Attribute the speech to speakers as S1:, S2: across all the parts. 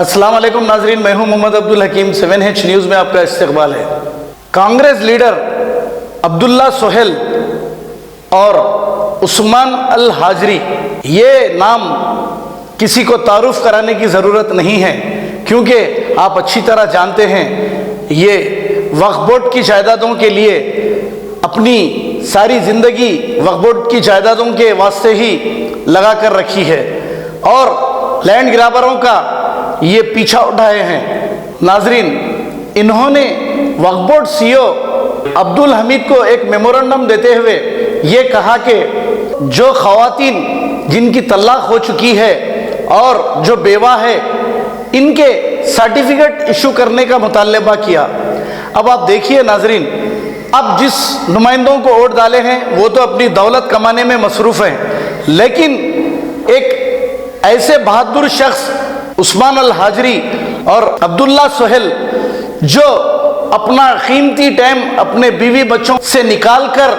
S1: अस्सलाम वालेकुम नाजरीन, मैं हूं मोहम्मद अब्दुल हकीम। 7H न्यूज़ में आपका इस्तकबाल है। कांग्रेस लीडर अब्दुल्ला सोहेल और उस्मान अल हाजरी, ये नाम किसी को तारुफ कराने की ज़रूरत नहीं है, क्योंकि आप अच्छी तरह जानते हैं ये वक्फ बोर्ड की जायदादों के लिए अपनी सारी ज़िंदगी वक्फ बोर्ड की जायदादों के वास्ते ही लगा कर रखी है और लैंड ग्रैबरों का ये पीछा उठाए हैं। नाजरीन, इन्होंने वक्फ बोर्ड सीईओ अब्दुल हमीद को एक मेमोरेंडम देते हुए ये कहा कि जो ख़वातीन जिनकी तलाक हो चुकी है और जो बेवा है, इनके सर्टिफिकेट इशू करने का मुतालबा किया। अब आप देखिए नाजरीन, अब जिस नुमाइंदों को वोट डाले हैं वो तो अपनी दौलत कमाने में मसरूफ़ हैं, लेकिन एक ऐसे बहादुर शख्स उस्मान अल हाजरी और अब्दुल्ला सोहेल जो अपना कीमती टाइम अपने बीवी बच्चों से निकाल कर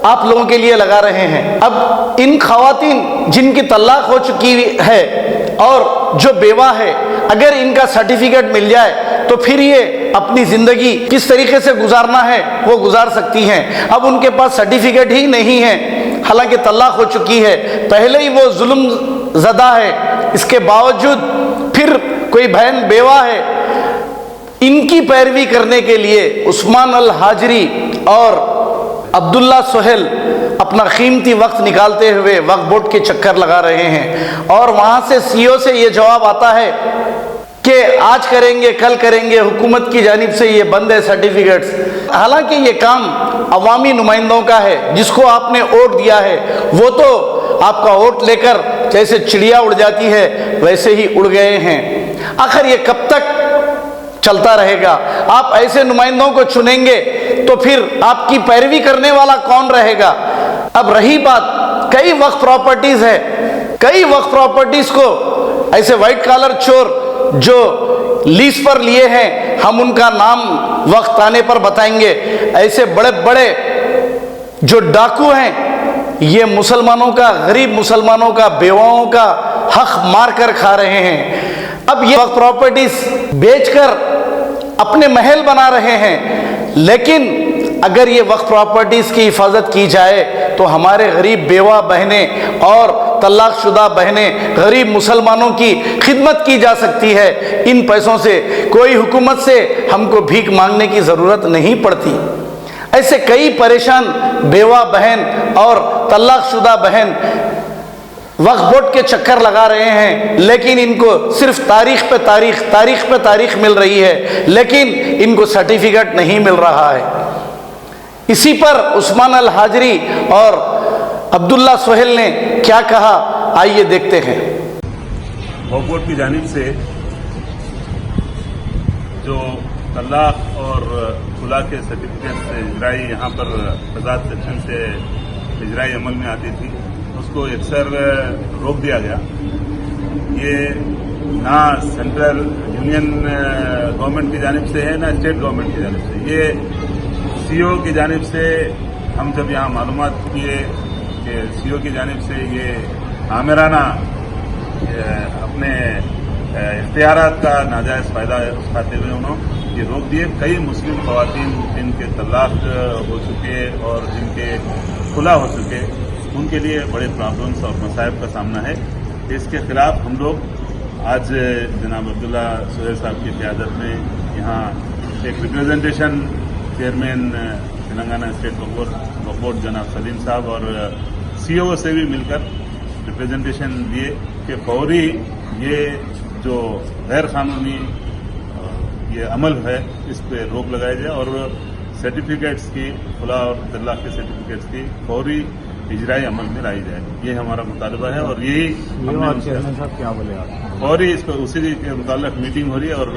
S1: आप लोगों के लिए लगा रहे हैं, अब इन खवातीन जिनकी तलाक हो चुकी है और जो बेवा है, अगर इनका सर्टिफिकेट मिल जाए तो फिर ये अपनी ज़िंदगी किस तरीके से गुजारना है वो गुजार सकती हैं। अब उनके पास सर्टिफिकेट ही नहीं है, हालांकि तलाक हो चुकी है, पहले ही वो जुल्म ज़दा है, इसके बावजूद फिर कोई बहन बेवा है। इनकी पैरवी करने के लिए उस्मान अल हाजरी और अब्दुल्ला सोहेल अपना कीमती वक्त निकालते हुए वक्फ बोर्ड के चक्कर लगा रहे हैं और वहाँ से सीईओ से ये जवाब आता है कि आज करेंगे, कल करेंगे, हुकूमत की जानिब से ये बंद है सर्टिफिकेट्स। हालांकि ये काम अवामी नुमाइंदों का है, जिसको आपने वोट दिया है वो तो आपका वोट लेकर जैसे चिड़िया उड़ जाती है वैसे ही उड़ गए हैं। आखिर ये कब तक चलता रहेगा? आप ऐसे नुमाइंदों को चुनेंगे तो फिर आपकी पैरवी करने वाला कौन रहेगा? अब रही बात, कई वक्फ प्रॉपर्टीज़ है, कई वक्फ प्रॉपर्टीज़ को ऐसे वाइट कॉलर चोर जो लीज पर लिए हैं, हम उनका नाम वक्त आने पर बताएंगे। ऐसे बड़े बड़े जो डाकू हैं, ये मुसलमानों का, गरीब मुसलमानों का, बेवाओं का हक मार कर खा रहे हैं। अब ये वक्फ प्रॉपर्टीज बेचकर अपने महल बना रहे हैं, लेकिन अगर ये वक्फ प्रॉपर्टीज की हिफाजत की जाए तो हमारे गरीब बेवा बहनें और तलाक शुदा बहनें, गरीब मुसलमानों की खिदमत की जा सकती है। इन पैसों से कोई हुकूमत से हमको भीख मांगने की ज़रूरत नहीं पड़ती। ऐसे कई परेशान बेवा बहन और तलाक शुदा बहन वक्फ बोर्ड के चक्कर लगा रहे हैं, लेकिन इनको सिर्फ तारीख पे तारीख मिल रही है, लेकिन इनको सर्टिफिकेट नहीं मिल रहा है। इसी पर उस्मान अल हाजरी और अब्दुल्ला सोहेल ने क्या कहा, आइए देखते हैं।
S2: वक्फ बोर्ड की जानिब से जो तलाक और खुला के सर्टिफिकेट से इजराई यहाँ पर आजाद सेक्शन से इजराई अमल में आती थी, उसको अक्सर रोक दिया गया। ये ना सेंट्रल यूनियन गवर्नमेंट की जानिब से है, ना स्टेट गवर्नमेंट की जानिब से। ये सीईओ की जानिब से हम जब यहाँ मालूमात किए कि सीईओ की जानिब से ये आमिराना अपने इख्तियारात का नाजायज़ फ़ायदा उठाते हुए उन्होंने ये रोक दिए। कई मुस्लिम ख़वातीन जिनके तलाक हो चुके और जिनके खुला हो चुके, उनके लिए बड़े प्रॉब्लम्स और मसाइब का सामना है। इसके खिलाफ हम लोग आज जनाब अब्दुल्ला सोहेल साहब की क़यादत में यहाँ एक रिप्रेजेंटेशन चेयरमैन तेलंगाना स्टेट वक्फ बोर्ड जनाब सलीम साहब और सीईओ से भी मिलकर रिप्रेजेंटेशन दिए कि फौरी ये जो गैर कानूनी ये अमल है इस पे रोक लगाया जाए और सर्टिफिकेट्स की, खुला और तलाक के सर्टिफिकेट्स की फौरी इजराई अमल में लाई जाए। ये हमारा मुतालबा है और यही
S3: चेयरमैन साहब क्या बोले आप?
S2: फौरी इस पर उसी के मुताल्लिक मीटिंग हो रही है और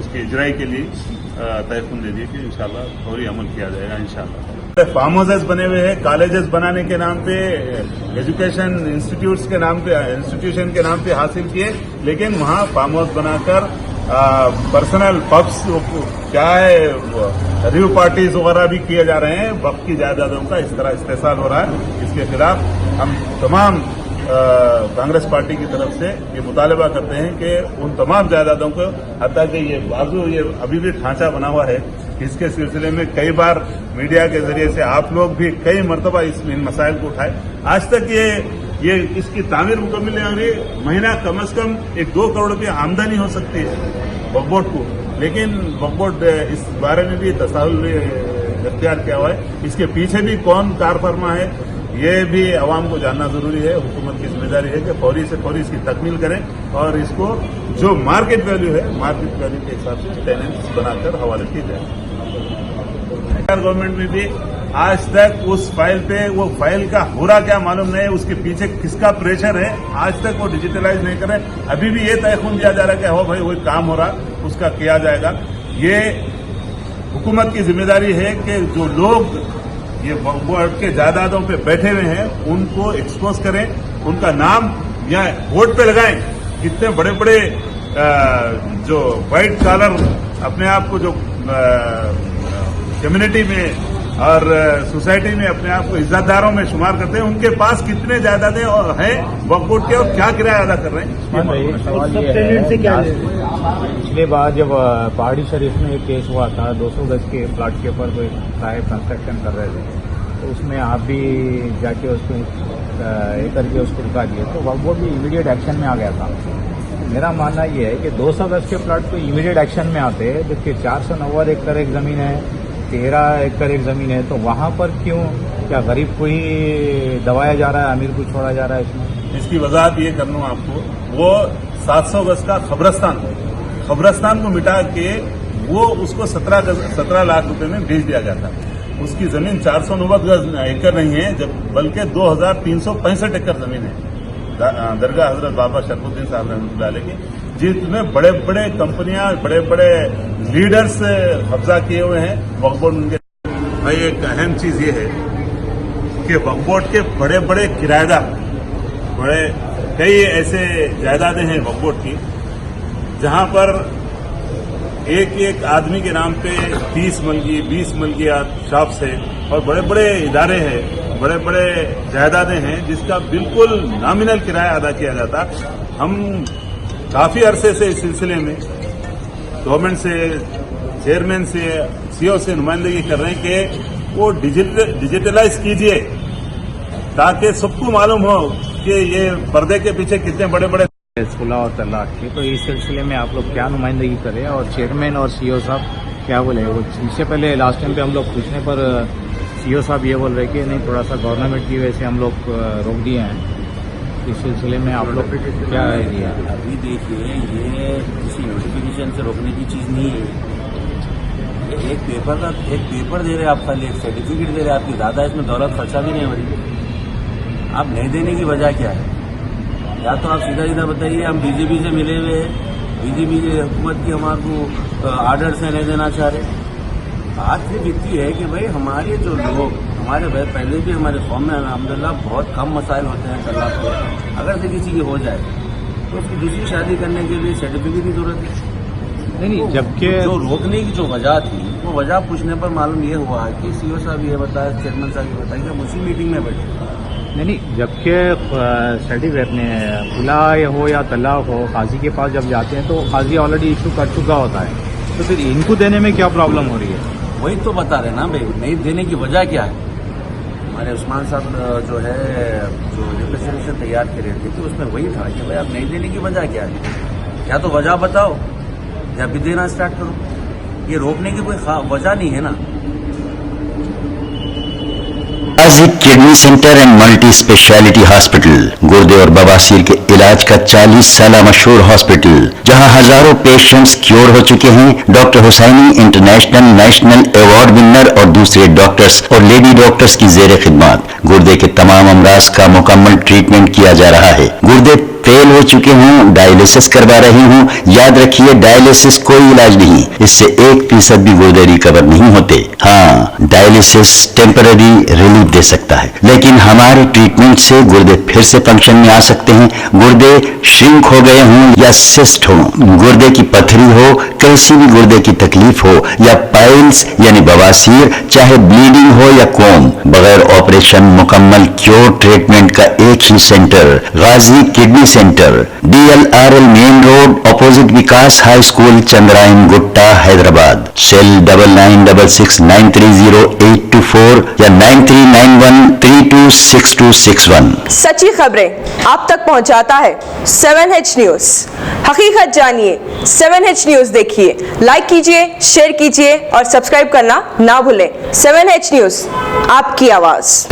S2: उसकी इजराई के लिए तयफुन दे दिए कि इंशाल्लाह फौरी अमल किया जाएगा इंशाल्लाह। फार्म हाउसेस बने हुए हैं, कॉलेजेस बनाने के नाम पे, एजुकेशन इंस्टीट्यूट्स के नाम पे, इंस्टीट्यूशन के नाम पे हासिल किए, लेकिन वहाँ फार्म हाउस बनाकर पर्सनल पब्स क्या है, रिव्यू पार्टीज वगैरह भी किए जा रहे हैं। वक्त की जायदादों का इस तरह इस्तेसाल हो रहा है। इसके खिलाफ हम तमाम कांग्रेस पार्टी की तरफ से ये मुतालबा करते हैं कि उन तमाम जायदादों को, हत्ता कि ये बाजू ये अभी भी ढांचा बना हुआ है, इसके सिलसिले में कई बार मीडिया के जरिए से आप लोग भी कई मरतबा इन मसाइल को उठाए। आज तक ये इसकी तामीर मुकम्मल नहीं हो रही। महीना कम से कम 1-2 करोड़ रुपये आमदनी हो सकती है वक्फ बोर्ड को, लेकिन वक्फ बोर्ड इस बारे में भी तसाहुल इख्तियार किया हुआ है। इसके पीछे भी कौन कार फरमा है, ये भी अवाम को जानना जरूरी है। हुकूमत की जिम्मेदारी है कि फौरी से फौरी इसकी तकमील करें और इसको जो मार्केट वैल्यू है, मार्केट वैल्यू के हिसाब से टेनेंट्स बनाकर हवाले की जाए। गवर्नमेंट में भी आज तक उस फाइल पे, वो फाइल का हो रहा क्या मालूम नहीं है, उसके पीछे किसका प्रेशर है, आज तक वो डिजिटलाइज नहीं कर रहे। अभी भी ये तयखुन दिया जा रहा है कि हो भाई वही काम हो रहा, उसका किया जाएगा। ये हुकूमत की जिम्मेदारी है कि जो लोग ये बोर्ड के जायदादों पे बैठे हुए हैं उनको एक्सपोज करें, उनका नाम या बोर्ड पे लगाएं। कितने बड़े बड़े जो व्हाइट कॉलर अपने आप को जो कम्युनिटी में और सोसाइटी में अपने आप को इज्जतदारों में शुमार करते हैं, उनके पास कितने जायदादें हैं वक्फ बोर्ड के और क्या किराया अदा कर रहे हैं।
S3: सवाल ये है, पिछली बार जब पहाड़ी शरीफ में एक केस हुआ था, 200 गज के प्लाट के ऊपर कोई साहब कंस्ट्रक्शन कर रहे थे, तो उसमें आप भी जाके उसको करके उसको रुका दिए, तो वक्फ बोर्ड भी इमीडिएट एक्शन में आ गया था। मेरा मानना ये है कि 200 गज के प्लाट को इमीडिएट एक्शन में आते हैं, जबकि 490 एकड़ एक जमीन है, 13 एकड़ एक जमीन है, तो वहां पर क्यों, क्या गरीब को ही दबाया जा रहा है, अमीर को छोड़ा जा रहा है इसमें?
S2: इसकी वजाहत ये कर लूं आपको, वो 700 गज का खबरस्तान को मिटा के वो उसको 17 लाख रुपए में बेच दिया गया था। उसकी जमीन 490 एकड़ नहीं है, जब बल्कि 2365 एकड़ जमीन है दरगाह हजरत बाबा शरफुद्दीन साहब रहमतुल्लाह अलैह की, जिसमें बड़े बड़े कंपनियां, बड़े बड़े लीडर्स कब्जा किए हुए हैं। वक्फ बोर्ड उनके भाई एक अहम चीज ये है कि वक्फ बोर्ड के बड़े बड़े किराएदार, बड़े कई ऐसे जायदादें हैं वक्फ बोर्ड की जहां पर एक एक आदमी के नाम पे 30 मलगी 20 मलगियात शॉप्स है और बड़े बड़े इदारे हैं, बड़े बड़े जायदादें हैं जिसका बिल्कुल नॉमिनल किराया अदा किया जाता। हम काफी अरसे से इस सिलसिले में गवर्नमेंट से, चेयरमैन से, सीओ से नुमाइंदगी कर रहे हैं कि वो डिजिटलाइज कीजिए ताकि सबको मालूम हो कि ये पर्दे के पीछे कितने बड़े बड़े
S3: खुला और तलाक की। तो इस सिलसिले में आप लोग क्या नुमाइंदगी करें और चेयरमैन और सीईओ साहब क्या बोले? वो इससे पहले लास्ट टाइम पे हम लोग पूछने पर सीईओ साहब ये बोल रहे कि नहीं, थोड़ा सा गवर्नमेंट की वजह से हम लोग रोक दिए हैं। इस सिलसिले में आप लोग क्या आइडिया?
S4: अभी देखिए, ये किसी नोटिफिकेशन से रोकने की चीज़ नहीं है। ये एक पेपर दे रहे हैं आप, खाली एक सर्टिफिकेट दे रहे हैं आपकी, ज़्यादा इसमें दौलत खर्चा भी नहीं हो रही। आप नहीं देने की वजह क्या है? या तो आप सीधा सीधा बताइए हम बीजेपी से मिले हुए हैं, बीजेपी की हुकूमत की हमारे को आर्डर से नहीं देना चाह रहे। बात सिर्फ इतनी है कि भाई हमारे जो लोग, हमारे पहले भी हमारे कौम में अल्हम्दुलिल्लाह बहुत कम मसाइल होते हैं तलाक के। अगर से किसी की हो जाए तो उसकी दूसरी शादी करने के लिए सर्टिफिकेट की जरूरत है।
S3: नहीं, जबकि
S4: जो रोकने की जो वजह थी, वो वजह पूछने पर मालूम ये हुआ कि सीओ साहब ये बताया, चेयरमैन साहब ये बताया कि हम उसी मीटिंग में बैठे।
S3: नहीं, जबकि सर्टिफिकेट ने खुला हो या तलाक हो, काजी के पास जब जाते हैं तो काजी ऑलरेडी इशू कर चुका होता है, तो फिर इनको देने में क्या प्रॉब्लम हो रही है?
S4: वही तो बता रहे ना भाई, नहीं देने की वजह क्या है। हमारे उस्मान साहब जो है, जो रिप्रेजेंटेशन तैयार कर रहे थे, तो उसमें वही था कि भाई आप नहीं देने की वजह क्या है, या तो वजह बताओ या भी देना स्टार्ट करो। ये रोकने की कोई वजह नहीं है ना।
S5: Ghazi kidney centre and multi speciality hospital, गुर्दे और बवासीर के इलाज का 40 साल मशहूर हॉस्पिटल, जहां हजारों पेशेंट्स क्योर हो चुके हैं। Doctor Husaini international national award winner और दूसरे डॉक्टर्स और लेडी डॉक्टर्स की जेर खिदमत। गुर्दे के तमाम अमराज का मुकम्मल ट्रीटमेंट किया जा रहा है। गुर्दे फेल हो चुके हों, डायलिसिस करवा रहे हों, याद रखिए डायलिसिस कोई इलाज नहीं, इससे 1% भी गुर्दे रिकवर नहीं होते। हाँ, डायलिसिस टेम्पररी रिलीफ दे सकता है, लेकिन हमारे ट्रीटमेंट से गुर्दे फिर से फंक्शन में आ सकते हैं। गुर्दे श्रिंक हो गए हों या सिस्ट हो, गुर्दे की पथरी हो, कैसी भी गुर्दे की तकलीफ हो, या पाइल्स यानी बवासीर, चाहे ब्लीडिंग हो या कोम, बगैर ऑपरेशन मुकम्मल क्योर ट्रीटमेंट का एक ही centre, Ghazi kidney centre, DLRL main road, opposite Vikas high school, Chandrayangutta, Hyderabad. Cell 9966930824 या 9391326261।
S6: सच्ची खबरें आप तक पहुंचाता है 7H न्यूज। हकीकत जानिए, 7H न्यूज देखिए, लाइक कीजिए, शेयर कीजिए और सब्सक्राइब करना ना भूलें। 7H न्यूज, आपकी आवाज।